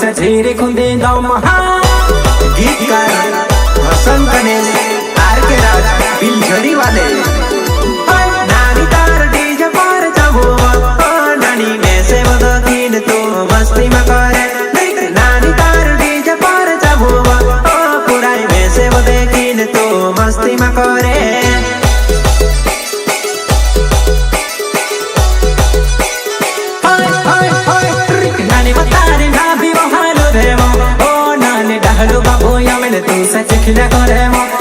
सजीरे खुंदे दम गीतकार हसन कनेल आर के राज बिलझड़ी वाले नानी तार डीजे पर जाबो नानी में से बदकीन तो मस्ती में करे नानी तार डीजे पर जाबो पुराई में से बदकीन तो मस्ती में करे तू सच खिला करे